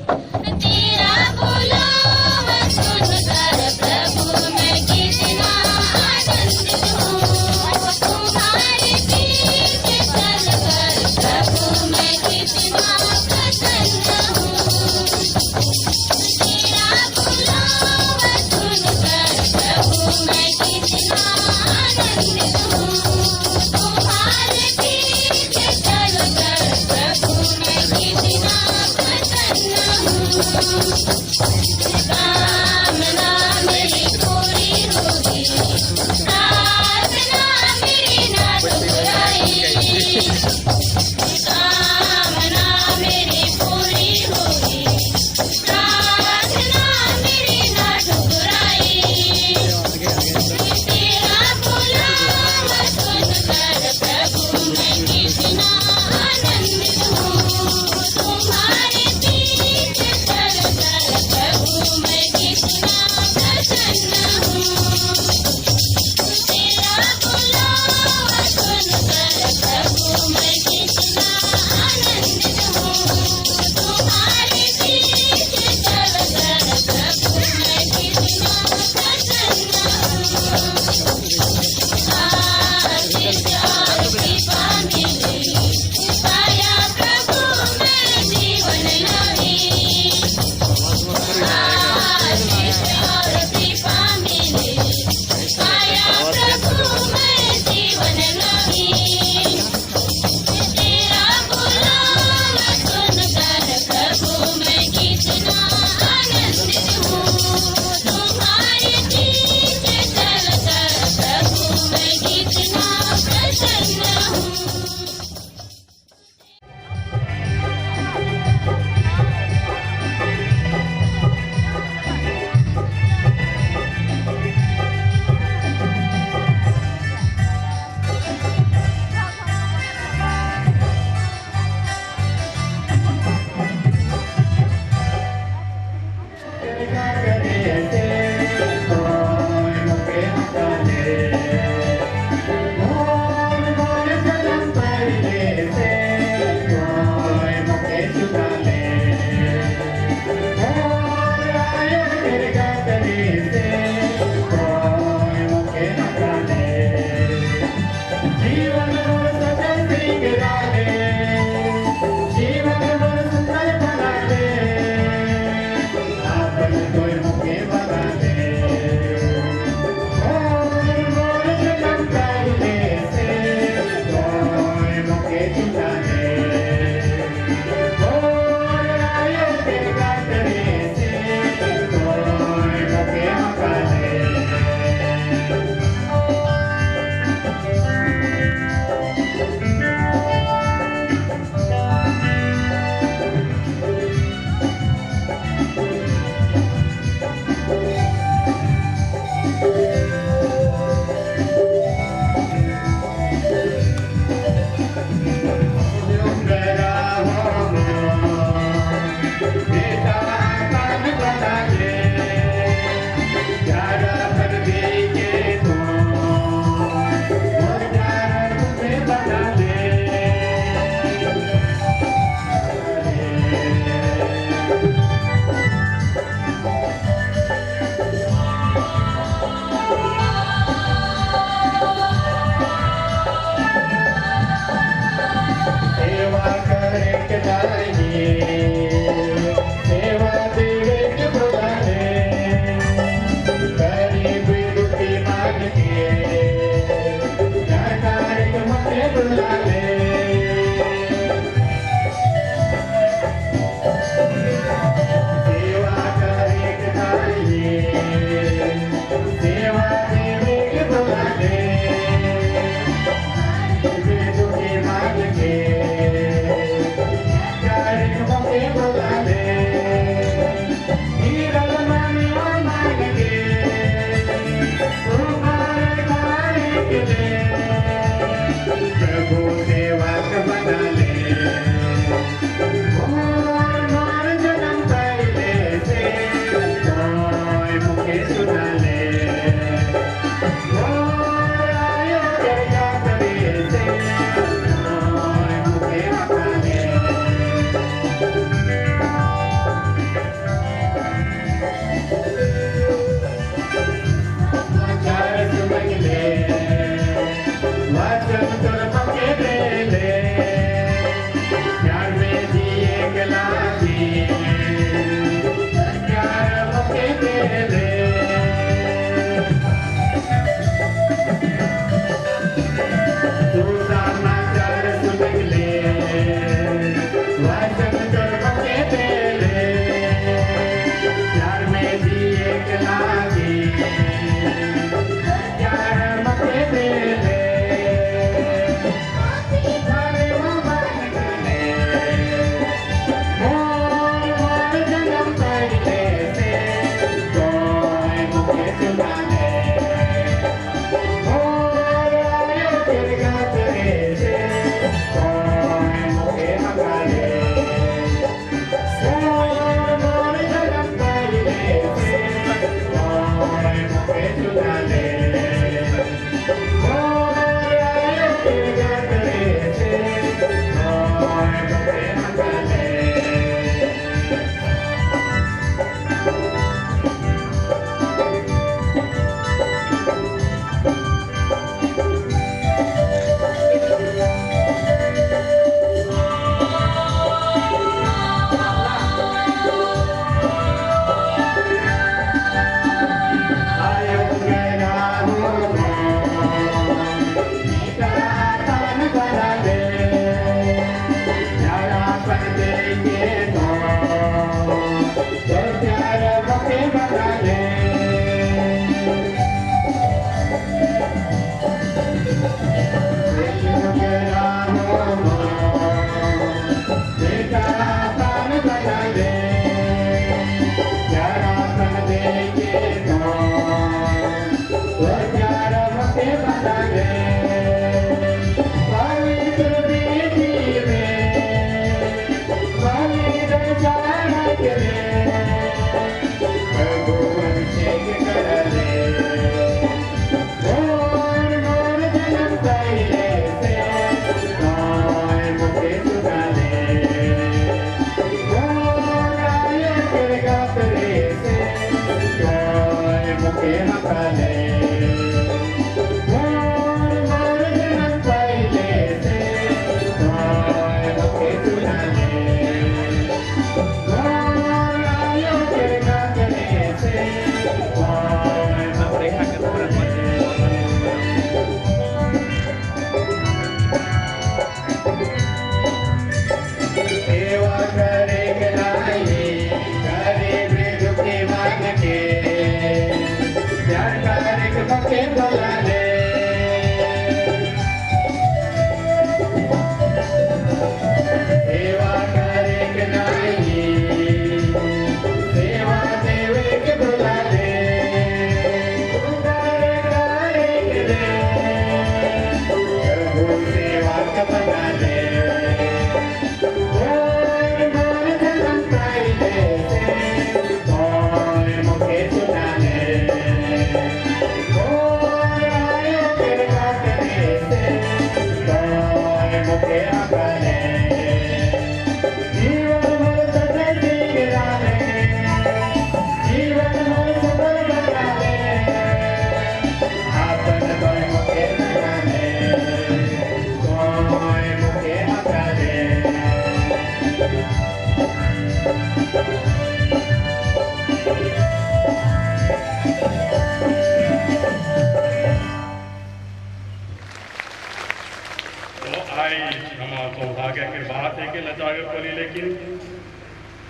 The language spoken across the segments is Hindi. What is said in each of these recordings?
तेरा बुलावा सुनकर प्रभु मैं कितना आनंदित हूँ। तुम्हारे पीछे चलकर प्रभु मैं कितना प्रसन्न हूँ। तेरा बुलावा सुनकर प्रभु मैं कितना आनंदित हूँ। तुम्हारे पीछे चलकर प्रभु मैं कितना प्रसन्न हूँ।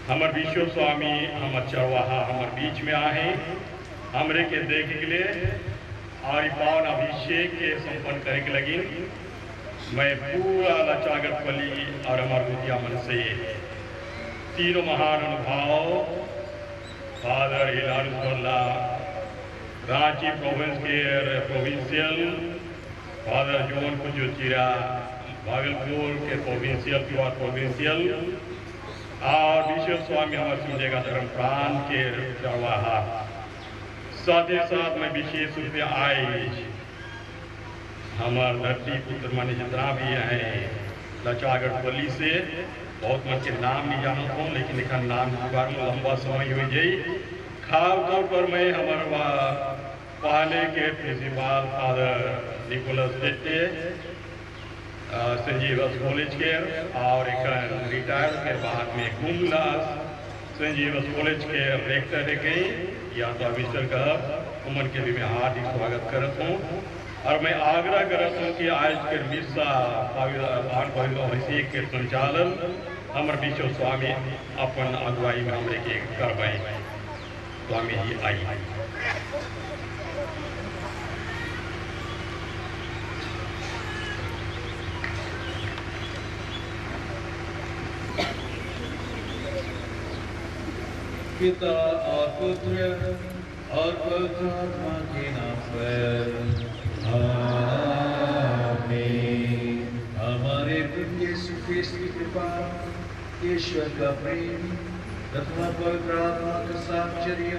हमर विश्व स्वामी हमर चरवाहा हमर बीच में आहे हमरे के देखे के लिए और पावन अभिषेक के संपन्न करे के लगी मैं पूरा लचागर पली और हमार गुदिया मन से तीनों महान अनुभव फादर हिलारुल्ला रांची प्रोविंस के प्रोविंशियल फादर जोन कुजुचिरा भागलपुर के प्रोविंशियल और विश्व स्वामी हमारे सुनजेगा धर्म प्राण के चरवाहा साथ ही साथ में विशेष रूप से आए हमारे धरती पुत्र माने जितना भी हैं लचागढ़ पल्ली से बहुत मन के नाम नहीं जानता हूँ लेकिन एक नाम बार में लंबा समय हो जाए खास तौर पर मैं हमारा पहले के प्रिंसिपल फादर निकोलस टेटे संजीवस कॉलेज के और एक रिटायर के बाद में कुमलास संजीवस कॉलेज के रेक्टर गए या तो अविस्तर का उमन के भी मैं हार्दिक स्वागत करता हूँ और मैं आग्रह करता हूँ कि आज के मिस्सा अभिषेक के संचालन हमारे विश्व स्वामी अपन अगुवाई में हमरे के करवाए स्वामी जी आई पिता और पुत्र और पवित्र आत्मा के नाम पर आमीन। हमारे प्रभु यीशु ख्रीस्त की कृपा, ईश्वर का प्रेम तथा पवित्र आत्मा का साहचर्य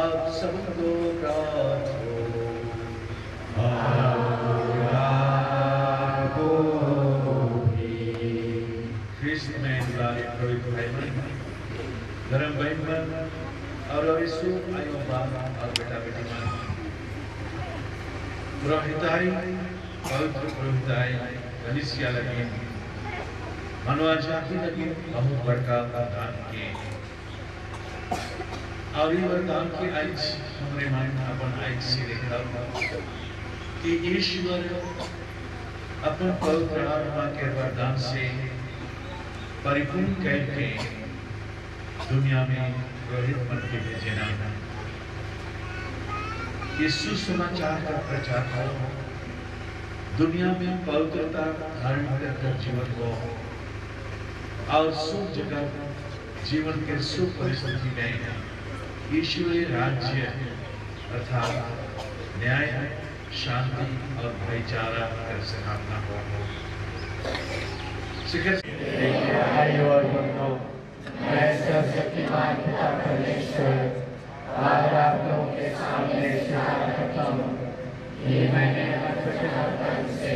आप सबको प्राप्त हो। ख्रीस्त में पवित्र भाई धर्म बहन और यीशु आयो बाप और बेटा बेटी मान पुरोहिताई पवित्र पुरोहिताई कलीसिया लगी मनवा जाति लगी बहुत बड़का वरदान के और ये वरदान के आज हमरे मन अपन आज से देखा कि ईश्वर अपन पवित्र आत्मा के वरदान से परिपूर्ण करके दुनिया में पुरोहित बन के भेजे ना। इस सुसमाचार का प्रचार करो, दुनिया में पवित्रता धारण कर जीवन को और सुख जगत जीवन के सुख परिस्थिति में ईश्वरीय राज्य अर्थात न्याय, शांति और भाईचारा का स्थापना हो। मैं सर्वशक्तिमान पिता परमेश्वर आज आप लोगों के सामने स्वीकार करता हूँ कि मैंने वचन से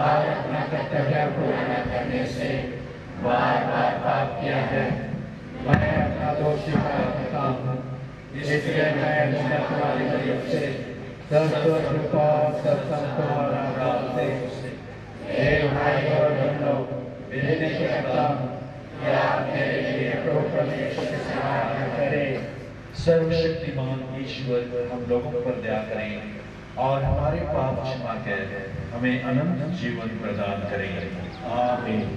और अपना कर्तव्य पूरा न करने से बार बार पाप किया है। मैं अपना दोष स्वीकार करता हूँ, इसलिए मैं निंदा वाली तरफ से सब कृपा सब संतों और आकाश से हे भाई और बहनों विनती करता हूँ कि आप मेरे लिए प्रभु परमेश्वर की सराहना करें। सर्वशक्तिमान ईश्वर हम लोगों पर दया करें और हमारे पाप क्षमा कर हमें अनंत जीवन प्रदान करें। आमीन।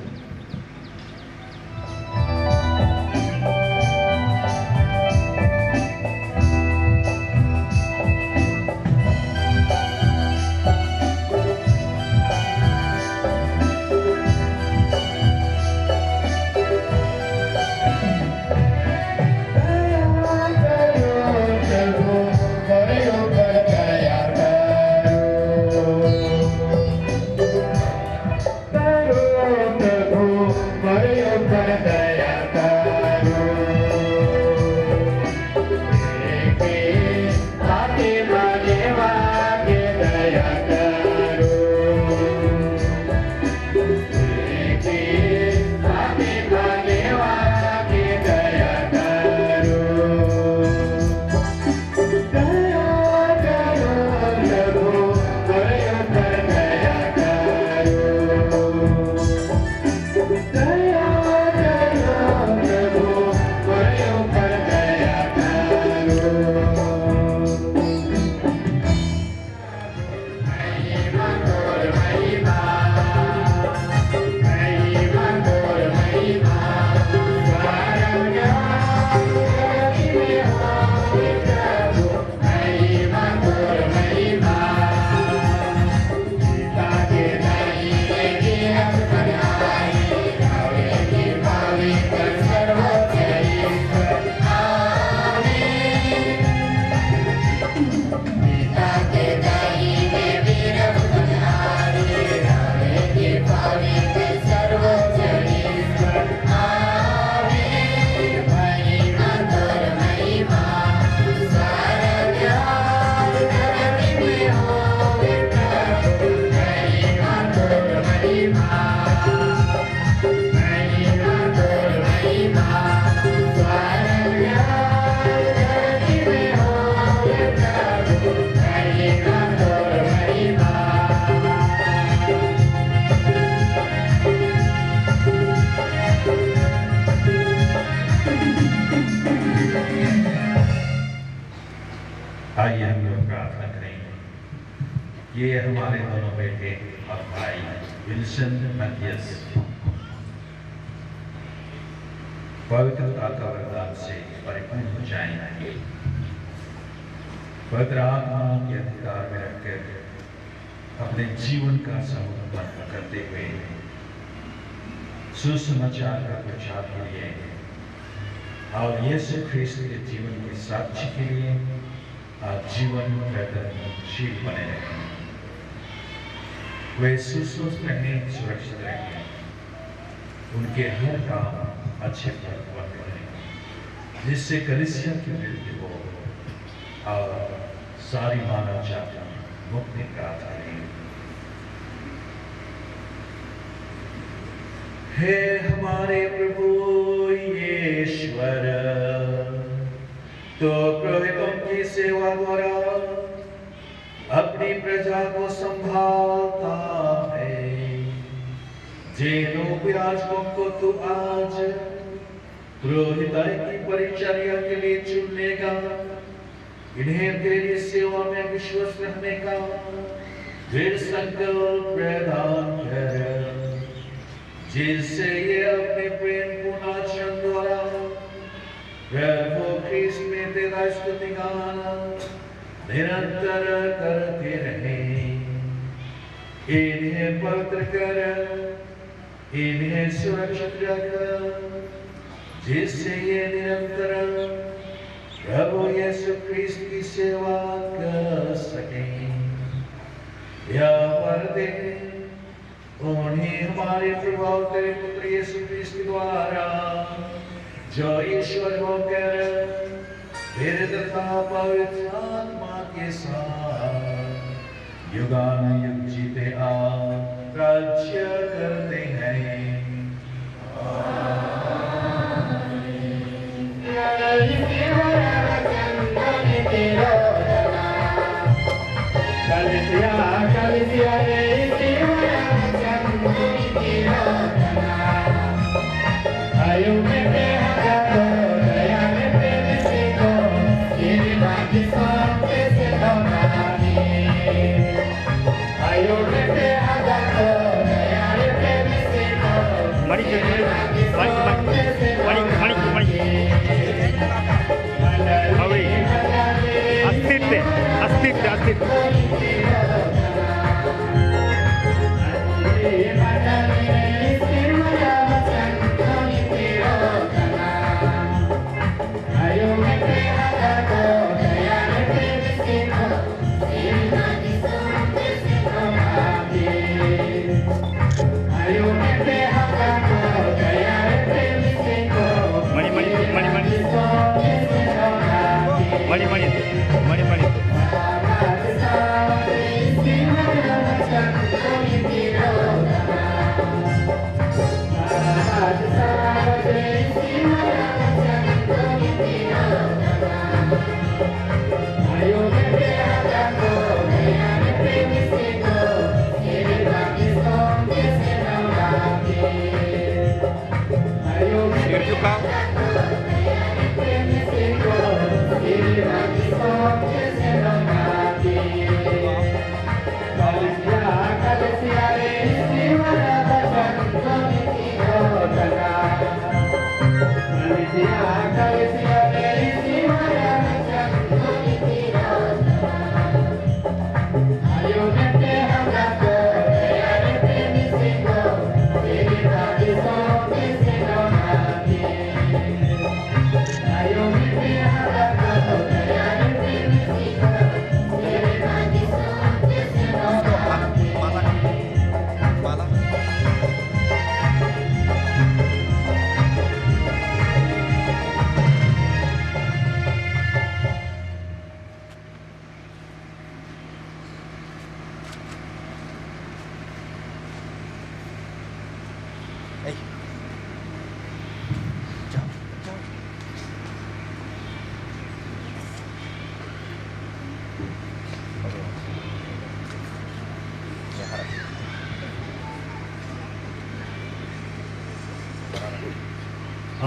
आइए हम लोग प्रार्थना करें। ये हमारे दोनों बेटे और भाई विल्सन मैथियस पवित्रता का वरदान से परिपूर्ण हो जाएंगे। पवित्र आत्मा के अधिकार में रखकर अपने जीवन का समर्पण करते हुए सुसमाचार का प्रचार के लिए और यीशु ख्रिस्त के जीवन के साक्षी के लिए जीवन प्रयत्नशील बने रहें। वे सुस्वस्थ रहें, सुरक्षित रहें, उनके हर काम अच्छे फल बने, जिससे कलीसिया की वृद्धि हो और सारी मानव जाति मुक्ति प्राप्त करें। हे हमारे प्रभु ईश्वर, तो पुरोहितों की सेवा द्वारा अपनी प्रजा को संभालता है। जिन उपयाजकों को तू आज पुरोहिताई की परिचर्या के लिए चुनेगा, इन्हें तेरी सेवा में विश्वास रहने का दृढ़ संकल्प प्रदान कर, जिससे ये अपने गुणगान निरंतर करते रहे। इन्हें पवित्र कर, इन्हें सुरक्षित रख, जिससे ये निरंतर प्रभु यीशु क्रिस्त की सेवा कर सकें। यह वरदे उन्हें हमारे प्रभु और तेरे पुत्र यीशु क्रिस्त द्वारा, जो ईश्वर होकर तेरे तथा पवित्र आत्मा के साथ युगानुयुग जीते आप राज्य करते हैं।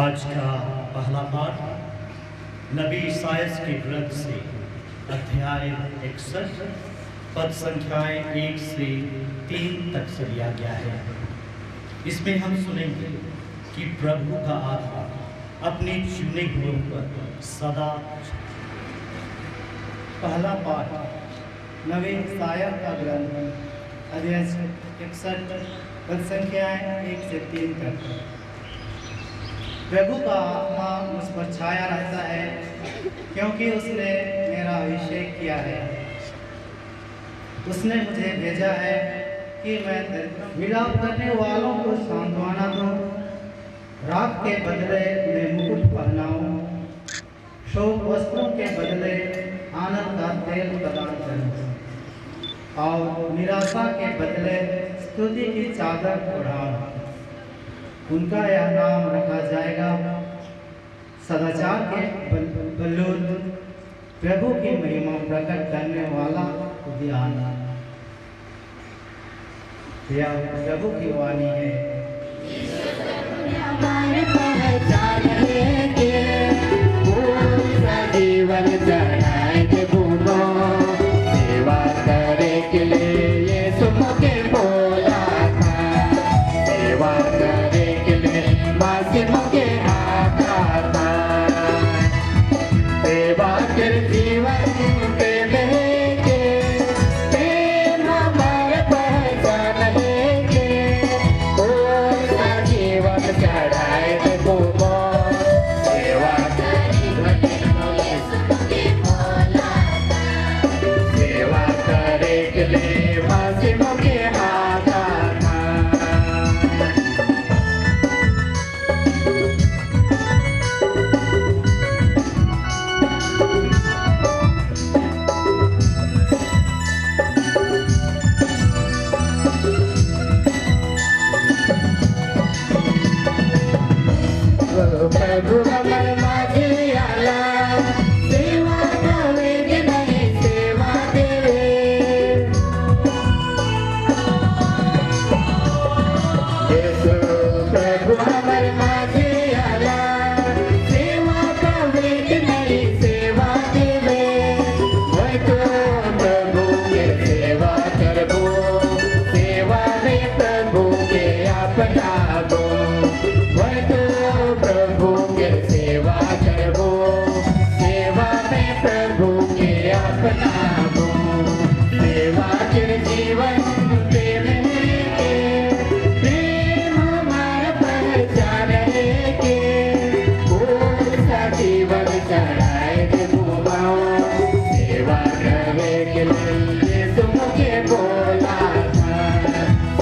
आज का पहला पाठ नबी ईसायाह के ग्रंथ से अध्याय 61 पद संख्याएं 1 से 3 तक से लिया गया है। इसमें हम सुनेंगे कि प्रभु का आत्मा अपने चुने हुए पर सदा। पहला पाठ नबी ईसायाह का ग्रंथ अध्याय 61 पद संख्याएं 1 से 3 तक। प्रभु का आत्मा मुझ पर छाया रहता है, क्योंकि उसने मेरा अभिषेक किया है। उसने मुझे भेजा है कि मैं विलाप करने वालों को सांत्वना दूं, राख के बदले उन्हें मुकुट पहनाऊं, शोक वस्त्रों के बदले आनंद का तेल प्रदान करूं और निराशा के बदले स्तुति की चादर ओढ़ाऊं। उनका यह नाम रखा जाएगा सदाचार के बलून, प्रभु की महिमा प्रकट करने वाला उद्यान। यह प्रभु की वाणी है। जीवन चढ़ाएंगे भूलो, सेवा करे के लिए यीशु मुझे बोला था। सेवा करे के लिए मसीह मुझे आता था। सेवा करती खूबो सेवा सेवा करे के लिए मासी मुके हाथा था प्रभु हमर माझे आला सेवा करे के नहीं सेवा देवे यीशु प्रभु हमर माझे आला सेवा करे के नहीं सेवा देवे मैं तो प्रभु के सेवा करबो सेवा में प्रभु के अपनाबो मैं तो प्रभु के सेवा करबो सेवा में प्रभु के अपनाबो सेवा के जीवन प्रेम के प्रेम हमार पहचान के पूरा जीवन चढ़ाए दे मुबाओ सेवा करे के लिए तुम के बोला था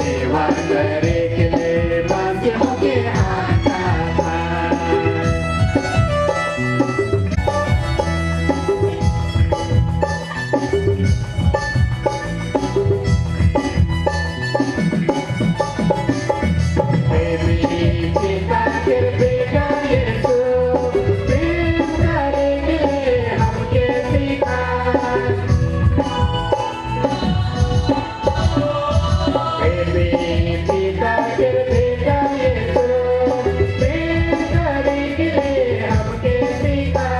सेवा करे के लिए बाकी मुके आता था पिता के बेटा यीशु प्रेम करे के हमके सिखा पिता के बेटा यीशु प्रेम करे के हमके सिखा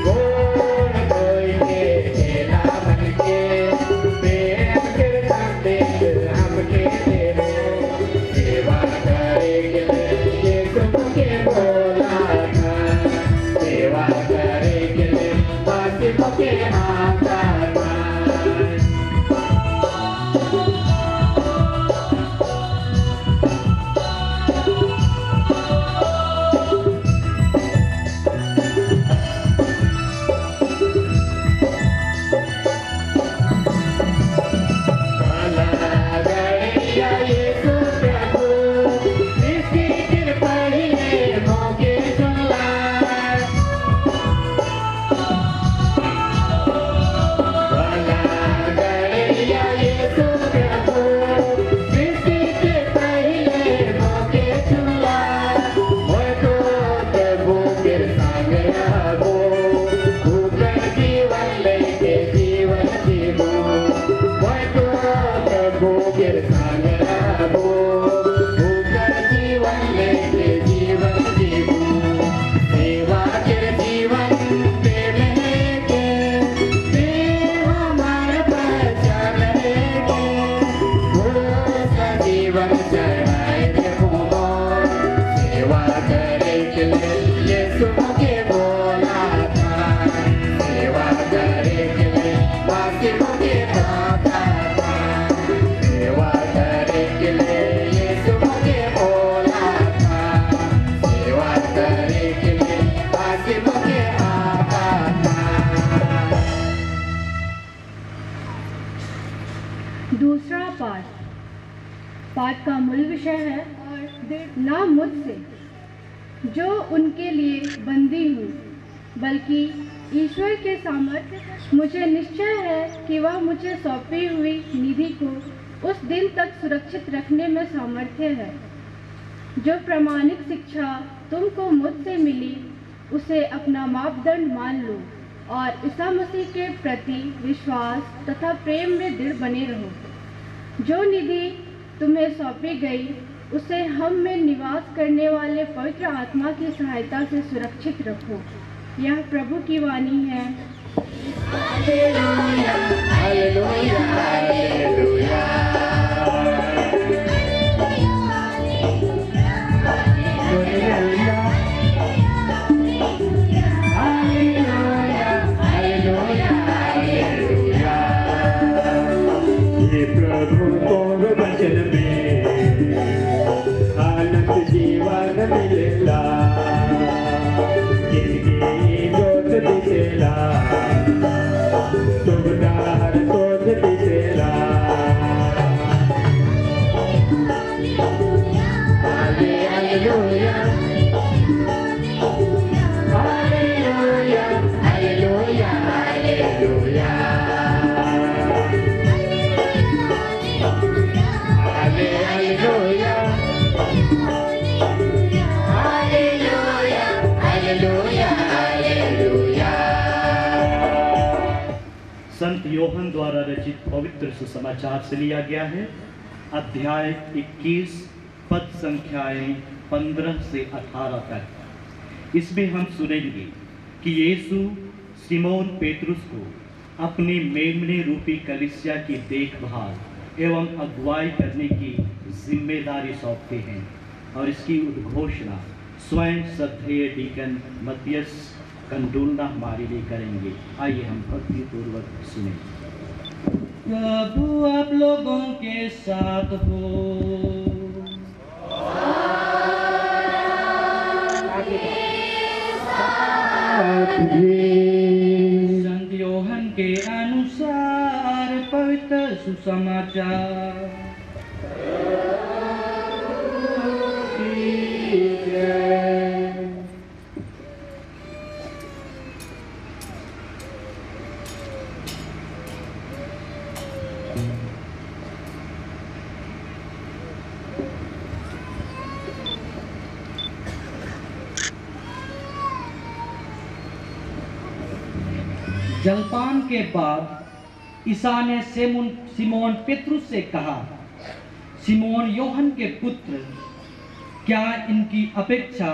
गोड़ कोई के चेला बन के प्रेम के संदेश हमके दे सेवा करे के लिए तुमके बोला था सेवा करे के लिए बाकी मुके आता था गया यीशु प्रभु इसकी कृपा ही मौके सुनला गया यीशु प्रभु इसकी कृपा ही मौके सुनला मैं तो प्रभु के संग रहबो ऊपर जीवन लेके जीवन जीवो मैं तो प्रभु के संग रहबो ऊपर जीवन लेके जीवन जीवो सेवा के जीवन प्रेम के प्रेम हमार पहचान के पूरा जीवन चढ़ाए दे मुबो सेवा करे के लिए यीशु मुके बोला था सेवा करे के लिए बाकी मुके आता था सेवा करे के लिए यीशु मुके बोला था सेवा करे के लिए बाकी मुके आता था दूसरा पाठ का मूल विषय है ना मुझसे जो उनके लिए बंदी हूँ बल्कि ईश्वर के सामर्थ्य मुझे निश्चय है कि वह मुझे सौंपी हुई निधि को उस दिन तक सुरक्षित रखने में सामर्थ्य है। जो प्रामाणिक शिक्षा तुमको मुझसे मिली उसे अपना मापदंड मान लो और ईसा मसीह के प्रति विश्वास तथा प्रेम में दृढ़ बने रहो। जो निधि तुम्हें सौंपी गई उसे हम में निवास करने वाले पवित्र आत्मा की सहायता से सुरक्षित रखो। यह प्रभु की वाणी है। हालेलुया हालेलुया हालेलुया प्रभु को वचन में आनंद जीवन मिलेगा। संत योहन द्वारा रचित पवित्र सुसमाचार से लिया गया है, अध्याय 21 पद संख्याएं 15 से 18 तक। इसमें हम सुनेंगे कि यीशु सिमोन पेतरुस को अपनी मेमने रूपी कलीसिया की देखभाल एवं अगुवाई करने की जिम्मेदारी सौंपते हैं और इसकी उद्घोषणा स्वयं श्रद्धेय डीकन मतियस कंडूलना हमारे लिए करेंगे। आइए हम भक्ति पूर्वक सुने। प्रभु आप लोगों के साथ हो। संत योहन के अनुसार पवित्र सुसमाचार। जलपान के बाद ईसा ने सिमोन पेतरुस से कहा, सिमोन योहन के पुत्र, क्या इनकी अपेक्षा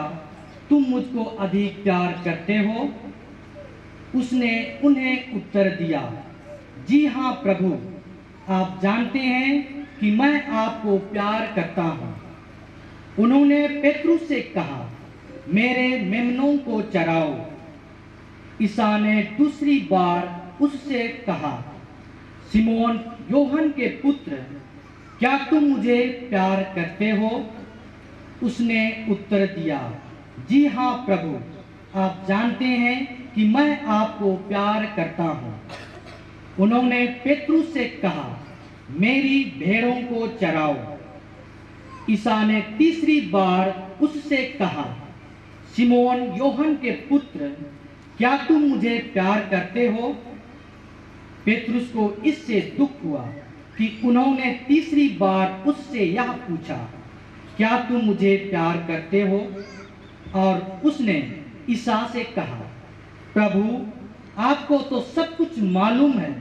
तुम मुझको अधिक प्यार करते हो? उसने उन्हें उत्तर दिया, जी हाँ प्रभु, आप जानते हैं कि मैं आपको प्यार करता हूँ। उन्होंने पेतरुस से कहा, मेरे मेमनों को चराओ। ईसा ने दूसरी बार उससे कहा, सिमोन योहन के पुत्र, क्या तुम मुझे प्यार करते हो? उसने उत्तर दिया, जी हाँ प्रभु, आप जानते हैं कि मैं आपको प्यार करता हूँ। उन्होंने पेतरुस से कहा, मेरी भेड़ों को चराओ। ईसा ने तीसरी बार उससे कहा, सिमोन योहन के पुत्र, क्या तुम मुझे प्यार करते हो? पेतरुस को इससे दुख हुआ कि उन्होंने तीसरी बार उससे यह पूछा, क्या तुम मुझे प्यार करते हो? और उसने ईसा से कहा, प्रभु, आपको तो सब कुछ मालूम है।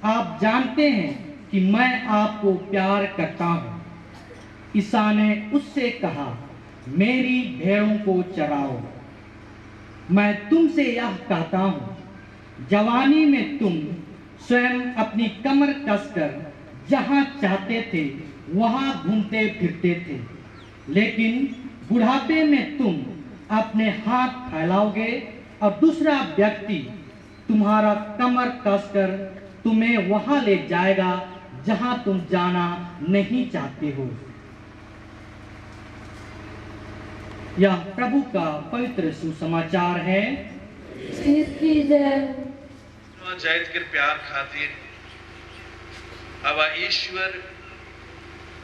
आप जानते हैं कि मैं आपको प्यार करता हूँ। ईसा ने उससे कहा, मेरी भेड़ों को चराओ। मैं तुमसे यह कहता हूँ, जवानी में तुम स्वयं अपनी कमर कसकर जहाँ चाहते थे वहाँ घूमते फिरते थे, लेकिन बुढ़ापे में तुम अपने हाथ फैलाओगे और दूसरा व्यक्ति तुम्हारा कमर कसकर तुम्हें वहाँ ले जाएगा जहाँ तुम जाना नहीं चाहते हो। यह प्रभु का पवित्र सुसमाचार है। इसकी जय। जायद के प्यार खातिर अब ईश्वर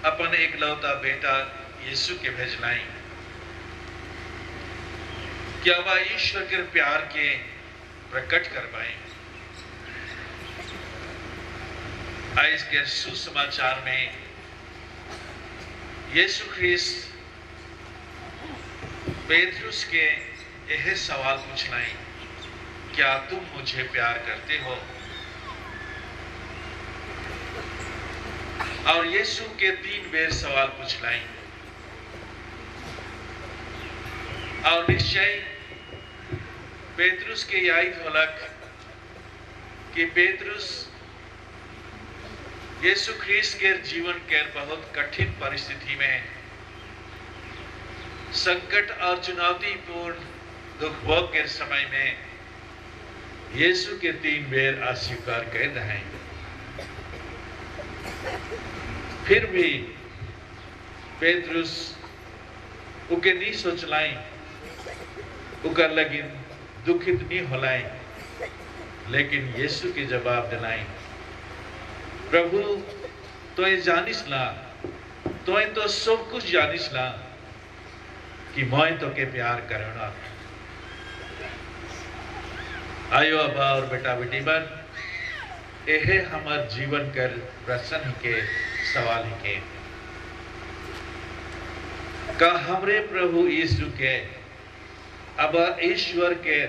अपन एकलौता बेटा यीशु के भेजलाई कि अब ईश्वर के प्यार के प्रकट करवाएं। आज के सुसमाचार में यीशु ख्रिस्त पेतरुस के यह सवाल पूछलाई, क्या तुम मुझे प्यार करते हो? और यीशु के 3 बेर सवाल पूछलाई और निश्चय पेतरुस के यही होलक कि पेतरुस यीशु ख्रिस्त के जीवन के बहुत कठिन परिस्थिति में, संकट और चुनौतीपूर्ण दुख भोग के समय में यीशु के 3 बेर अस्वीकार कर रहे हैं। फिर भी पेतरुस उके नहीं सोचलाई, उकर लगिन दुखित नहीं होलाई, लेकिन यीशु के जवाब दिलाई, प्रभु तो ये जानिस ला, तो ये तो सब कुछ जानिस ला, कि मैं तो के प्यार करना। आयो अबा और बेटा बेटी बन, यह हमार जीवन कर प्रश्न के सवाल के का हमरे प्रभु यीशु के अब ईश्वर के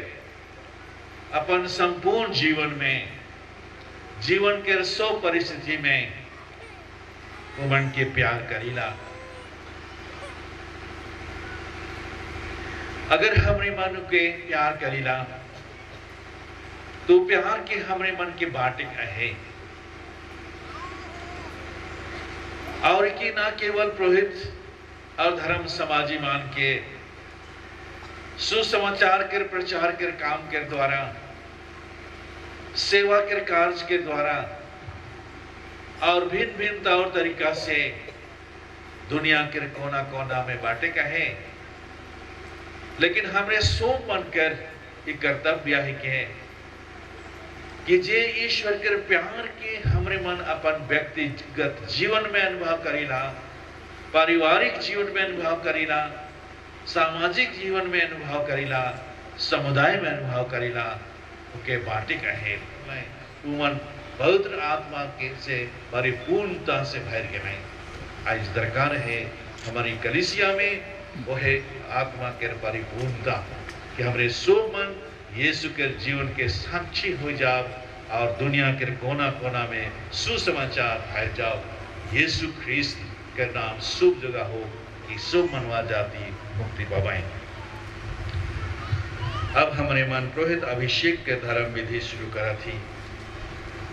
अपन संपूर्ण जीवन में, जीवन के सब परिस्थिति में उमन के प्यार करीला। अगर हमरे मन के प्यार करीला तो प्यार के हमरे मन के बाटे है, और कि ना केवल पुरोहित और धर्म समाजी मान के सुसमाचार के प्रचार के काम के द्वारा, सेवा के कार्य के द्वारा और भिन्न भिन्न तौर तरीका से दुनिया के कोना कोना में बाटे का है, लेकिन हमरे सो मन कर ये कर्तव्य है कि जे ईश्वर के प्यार के हमरे मन अपन व्यक्तिगत जीवन में अनुभव करीला, पारिवारिक जीवन में अनुभव करीला, सामाजिक जीवन में अनुभव करीला, समुदाय में अनुभव करीला, उनके बाटे का है उमन पवित्र आत्मा के से परिपूर्णता से भर के में आज दरकार है हमारी कलीसिया में, वो है आत्मा के परिपूर्णता कि हमारे सो मन यीशु के जीवन के साक्षी हो जाओ और दुनिया के कोना कोना में सुसमाचार फैल जाओ। यीशु ख्रिस्त के नाम शुभ जगह हो कि शुभ मनवा जाती मुक्ति पावाएं। अब हमारे मन पुरोहित अभिषेक के धर्म विधि शुरू करा थी।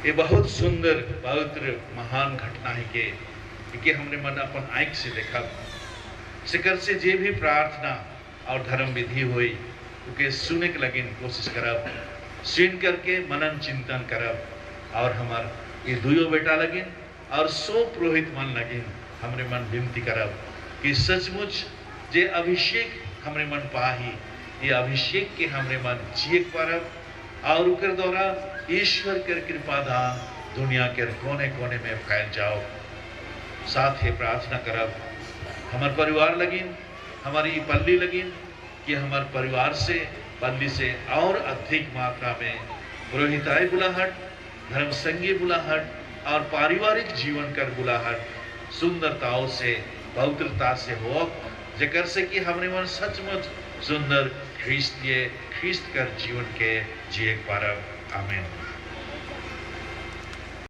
ये बहुत सुंदर पवित्र महान घटना है कि हमने मन अपन आँख से देखा, शिकर से जे भी प्रार्थना और धर्म विधि हुई उके सुने के लगे कोशिश करब, सुन करके मनन चिंतन करब, और हमार ये दुयो बेटा लगिन और सो पुरोहित मन लगिन हमरे मन विनती करब कि सचमुच जे अभिषेक हमरे मन पाही, ये अभिषेक के हमरे मन जिए पारब और उकर द्वारा ईश्वर के कृपा दान दुनिया के कोने कोने में फैल जाओ। साथ ही प्रार्थना करब हमार परिवार लगिन, हमारी पल्ली लगिन कि हमार परिवार से पल्ली से और अधिक मात्रा में पुरोहिताई बुलाहट, धर्म संगी बुलाहट और पारिवारिक जीवन कर बुलाहट सुंदरताओं से पवित्रता से हो, जेकर से कि हमरे मन सचमुच सुंदर ख्रिस्त कर जीवन के जिए पारब। आमीन।